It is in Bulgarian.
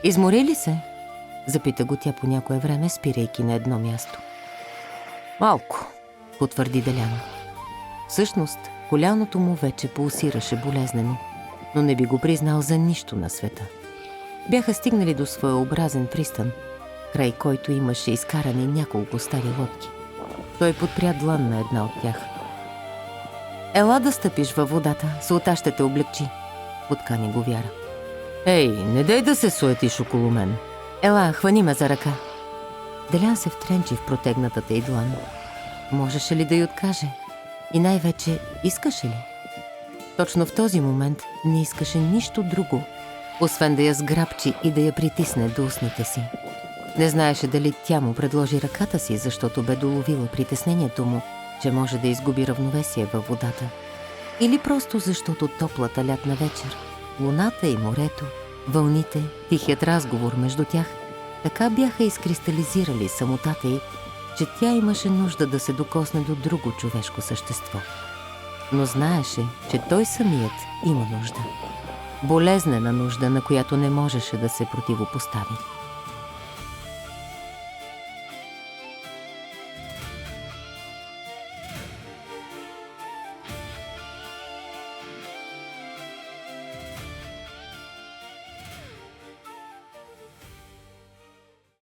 Измори ли се? Запита го тя по някое време, спирайки на едно място. Малко, потвърди Делян. Всъщност, коляното му вече пулсираше болезнено, но не би го признал за нищо на света. Бяха стигнали до своеобразен пристан, край който имаше изкарани няколко стари лодки. Той подпря длан на една от тях. Ела да стъпиш във водата, султа ще те облегчи, подкани го Вяра. Ей, не дай да се суетиш около мен. Ела, хвани ме за ръка. Делян се втренчи в протегнатата й длан. Можеше ли да й откаже? И най-вече, искаше ли? Точно в този момент не искаше нищо друго, освен да я сграбчи и да я притисне до устните си. Не знаеше дали тя му предложи ръката си, защото бе доловила притеснението му, че може да изгуби равновесие във водата. Или просто защото топлата лятна вечер, луната и морето, вълните, тихият разговор между тях, така бяха изкристализирали самотата й, че тя имаше нужда да се докосне до друго човешко същество. Но знаеше, че той самият има нужда. Болезнена нужда, на която не можеше да се противопостави.